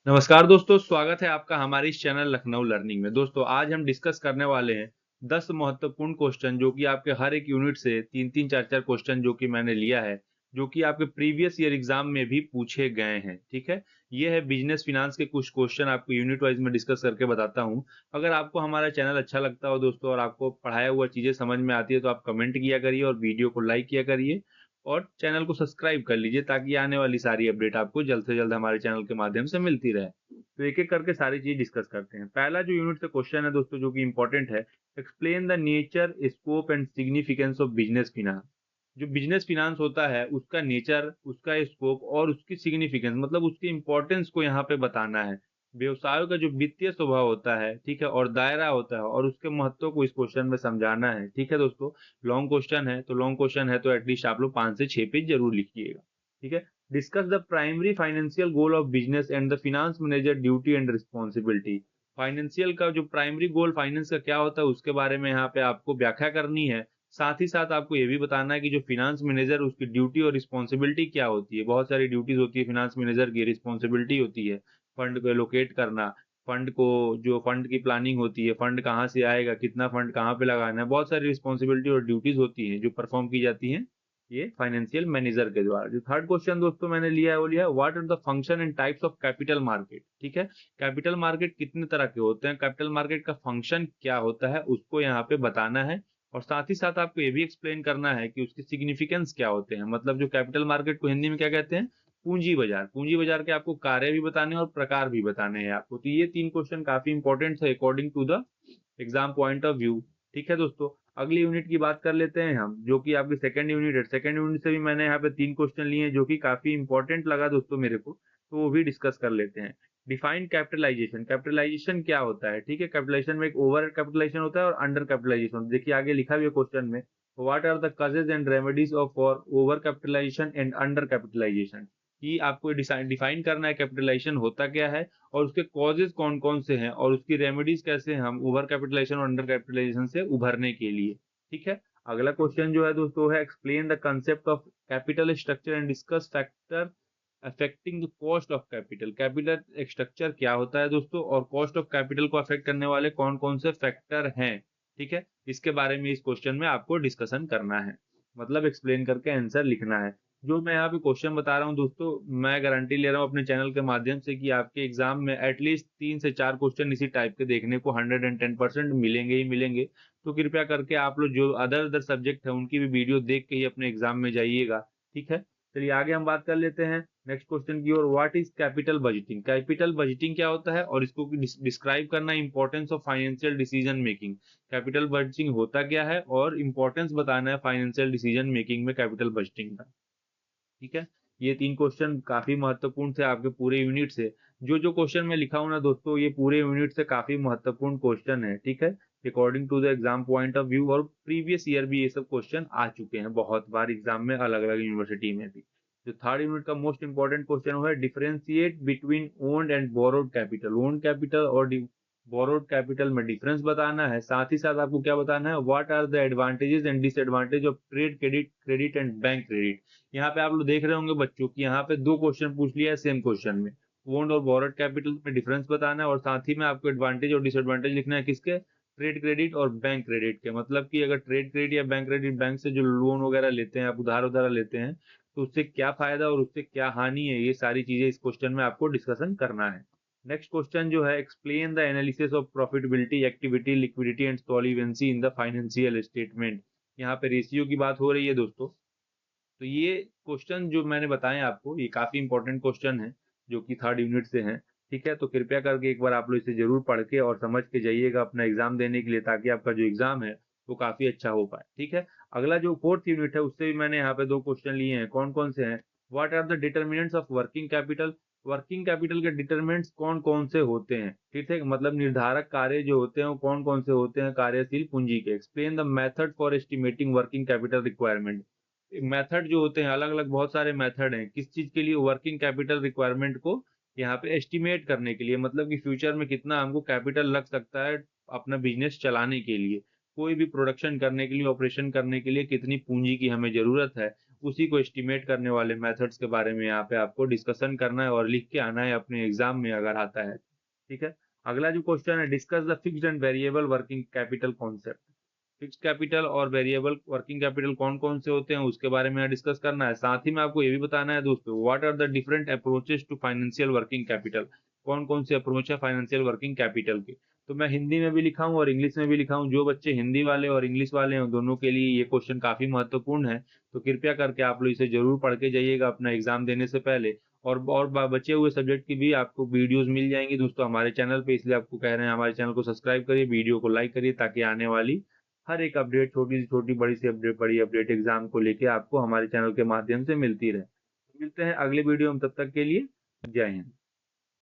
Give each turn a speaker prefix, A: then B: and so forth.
A: नमस्कार दोस्तों, स्वागत है आपका हमारे इस चैनल लखनऊ लर्निंग में। दोस्तों आज हम डिस्कस करने वाले हैं 10 महत्वपूर्ण क्वेश्चन जो कि आपके हर एक यूनिट से 3-3 4-4 क्वेश्चन जो कि मैंने लिया है, जो कि आपके प्रीवियस ईयर एग्जाम में भी पूछे गए हैं। ठीक है, ये है बिजनेस फिनांस के कुछ क्वेश्चन आपको यूनिट वाइज में डिस्कस करके बताता हूँ। अगर आपको हमारा चैनल अच्छा लगता हो दोस्तों और आपको पढ़ाया हुआ चीजें समझ में आती है तो आप कमेंट किया करिए और वीडियो को लाइक किया करिए और चैनल को सब्सक्राइब कर लीजिए ताकि आने वाली सारी अपडेट आपको जल्द से जल्द हमारे चैनल के माध्यम से मिलती रहे। तो एक एक करके सारी चीज डिस्कस करते हैं। पहला जो यूनिट से क्वेश्चन है दोस्तों जो कि इंपॉर्टेंट है, explain the nature scope and significance of business finance. जो बिजनेस फिनांस होता है उसका नेचर, उसका स्कोप और उसकी सिग्निफिकेंस मतलब उसकी इंपॉर्टेंस को यहाँ पे बताना है। व्यवसायों का जो वित्तीय स्वभाव होता है, ठीक है, और दायरा होता है और उसके महत्व को इस क्वेश्चन में समझाना है। ठीक है दोस्तों, लॉन्ग क्वेश्चन है तो एटलीस्ट आप लोग 5 से 6 पेज जरूर लिखिएगा। ठीक है, discuss the primary financial goal of business and the finance manager duty and responsibility. Financial का जो प्राइमरी गोल फाइनेंस का क्या होता है उसके बारे में यहाँ पे आपको व्याख्या करनी है। साथ ही साथ आपको ये भी बताना है कि जो फिनांस मैनेजर उसकी ड्यूटी और रिस्पॉन्सिबिलिटी क्या होती है। बहुत सारी ड्यूटीज होती है फिनांस मैनेजर की, रिस्पॉन्सिबिलिटी होती है फंड को एलोकेट करना, फंड को, जो फंड की प्लानिंग होती है, फंड कहाँ से आएगा, कितना फंड कहाँ पे लगाना है, बहुत सारी रिस्पॉन्सिबिलिटी और ड्यूटीज होती हैं जो परफॉर्म की जाती हैं ये फाइनेंशियल मैनेजर के द्वारा। जो थर्ड क्वेश्चन दोस्तों मैंने लिया है वो लिया है what are the function and types of capital market. ठीक है, कैपिटल मार्केट कितने तरह के होते हैं, कैपिटल मार्केट का फंक्शन क्या होता है उसको यहाँ पे बताना है। और साथ ही साथ आपको ये भी एक्सप्लेन करना है कि उसके सिग्निफिकेंस क्या होते हैं। मतलब जो कैपिटल मार्केट को हिंदी में क्या कहते हैं, पूंजी बाजार। पूंजी बाजार के आपको कार्य भी बताने हैं और प्रकार भी बताने हैं आपको। तो ये 3 क्वेश्चन काफी इंपॉर्टेंट है according to the exam point of view. ठीक है दोस्तों, अगली यूनिट की बात कर लेते हैं हम, जो कि आपकी सेकंड यूनिट है। सेकंड यूनिट से भी मैंने यहाँ पे 3 क्वेश्चन लिए हैं जो कि काफी इंपॉर्टेंट लगा दोस्तों मेरे को, तो वो भी डिस्कस कर लेते हैं। Define capitalisation. कैपिटलाइजेशन क्या होता है? ठीक है, कैपिटलाइजेशन में एक ओवर कैपिटलाइजेशन होता है और अंडर कैपिटलाइजेशन। देखिए आगे लिखा भी है क्वेश्चन में, what are the causes and remedies of for over capitalization and under capitalization. कि आपको डिफाइन करना है कैपिटलाइजेशन होता क्या है और उसके कॉजेज कौन कौन से हैं और उसकी रेमेडीज कैसे हैं हम ओवर कैपिटलाइजेशन और अंडर कैपिटलाइजेशन से उभरने के लिए। ठीक है, अगला क्वेश्चन जो है दोस्तों है explain the concept of capital structure and discuss factor affecting the cost of capital. Capital structure क्या होता है दोस्तों और कॉस्ट ऑफ कैपिटल को अफेक्ट करने वाले कौन कौन से फैक्टर हैं। ठीक है, इसके बारे में इस क्वेश्चन में आपको डिस्कशन करना है, मतलब एक्सप्लेन करके आंसर लिखना है। जो मैं यहाँ पे क्वेश्चन बता रहा हूँ दोस्तों, मैं गारंटी ले रहा हूँ अपने चैनल के माध्यम से कि आपके एग्जाम में एटलीस्ट 3 से 4 क्वेश्चन इसी टाइप के देखने को 110% मिलेंगे ही मिलेंगे। तो कृपया करके आप लोग जो अदर अदर सब्जेक्ट है उनकी भी वीडियो देख के ही अपने एग्जाम में जाइएगा। ठीक है, चलिए आगे हम बात कर लेते हैं नेक्स्ट क्वेश्चन की ओर। What is capital budgeting. Capital budgeting क्या होता है और इसको डिस्क्राइब करना, importance of financial decision making. Capital budgeting होता क्या है और इंपॉर्टेंस बताना है फाइनेंशियल डिसीजन मेकिंग में कैपिटल बजटिंग का। ठीक है, ये 3 क्वेश्चन काफी महत्वपूर्ण थे आपके पूरे यूनिट से। जो जो क्वेश्चन मैं लिखा हूं ना दोस्तों, ये पूरे यूनिट से काफी महत्वपूर्ण क्वेश्चन है। ठीक है, according to the exam point of view, और प्रीवियस ईयर भी ये सब क्वेश्चन आ चुके हैं बहुत बार एग्जाम में अलग अलग यूनिवर्सिटी में भी। जो थर्ड यूनिट का मोस्ट इंपॉर्टेंट क्वेश्चन है differentiate between owned and borrowed capital. Owned capital और बोरोड कैपिटल में डिफरेंस बताना है। साथ ही साथ आपको क्या बताना है, what are the advantages and disadvantage of trade credit, credit and bank credit. यहाँ पे आप लोग देख रहे होंगे बच्चों की यहाँ पे 2 क्वेश्चन पूछ लिया है सेम क्वेश्चन में। ओन्ड और बोरोड कैपिटल में डिफरेंस बताना है और साथ ही में आपको एडवांटेज और डिसएडवांटेज लिखना है किसके, ट्रेड क्रेडिट और बैंक क्रेडिट के। मतलब कि अगर ट्रेड क्रेडिट या बैंक क्रेडिट, बैंक से जो लोन वगैरह लेते हैं, आप उधार उधार लेते हैं, तो उससे क्या फायदा और उससे क्या हानि है, ये सारी चीजें इस क्वेश्चन में आपको डिस्कशन करना है। नेक्स्ट क्वेश्चन जो है explain the analysis of profitability, activity, liquidity and solvency in the financial statement. यहाँ पे रेशियो की बात हो रही है दोस्तों। तो ये क्वेश्चन जो मैंने बताए आपको ये काफी इंपॉर्टेंट क्वेश्चन है जो कि थर्ड यूनिट से हैं। ठीक है, तो कृपया करके एक बार आप लोग इसे जरूर पढ़ के और समझ के जाइएगा अपना एग्जाम देने के लिए, ताकि आपका जो एग्जाम है वो काफी अच्छा हो पाए। ठीक है, अगला जो फोर्थ यूनिट है उससे भी मैंने यहाँ पे 2 क्वेश्चन लिए हैं। कौन कौन से हैं, what are the determinants of working capital. Working capital के डिटर्मिनेंट्स कौन कौन से होते हैं। ठीक है, मतलब निर्धारक कार्य जो होते हैं वो कौन कौन से होते हैं कार्यशील पूंजी के। Explain the method for estimating working capital requirement. Method जो होते हैं अलग अलग, बहुत सारे मेथड हैं किस चीज के लिए, वर्किंग कैपिटल रिक्वायरमेंट को यहाँ पे एस्टिमेट करने के लिए, मतलब कि फ्यूचर में कितना हमको कैपिटल लग सकता है अपना बिजनेस चलाने के लिए, कोई भी प्रोडक्शन करने के लिए, ऑपरेशन करने के लिए कितनी पूंजी की हमें जरूरत है, उसी को एस्टिमेट करने वाले मेथड्स के बारे में यहाँ पे आपको डिस्कशन करना है और लिख के आना है अपने एग्जाम में अगर आता है। ठीक है। अगला जो क्वेश्चन है, discuss the fixed and variable working capital concept. Fixed capital और वेरिएबल वर्किंग कैपिटल कौन कौन से होते हैं उसके बारे में डिस्कस करना है। साथ ही में आपको ये भी बताना है दोस्तों, what are the different approaches to financial working capital. कौन कौन से अप्रोच है फाइनेंशियल वर्किंग कैपिटल के। तो मैं हिंदी में भी लिखा हूँ और इंग्लिश में भी लिखा हूँ। जो बच्चे हिंदी वाले और इंग्लिश वाले हैं दोनों के लिए ये क्वेश्चन काफी महत्वपूर्ण है। तो कृपया करके आप लोग इसे जरूर पढ़ के जाइएगा अपना एग्जाम देने से पहले। और बचे हुए सब्जेक्ट की भी आपको वीडियोस मिल जाएंगी दोस्तों हमारे चैनल पे, इसलिए आपको कह रहे हैं हमारे चैनल को सब्सक्राइब करिए, वीडियो को लाइक करिए, ताकि आने वाली हर एक अपडेट, छोटी से छोटी, बड़ी से अपडेट, बड़ी अपडेट एग्जाम को लेके आपको हमारे चैनल के माध्यम से मिलती रहे। मिलते हैं अगले वीडियो में, तब तक के लिए जय हिंद।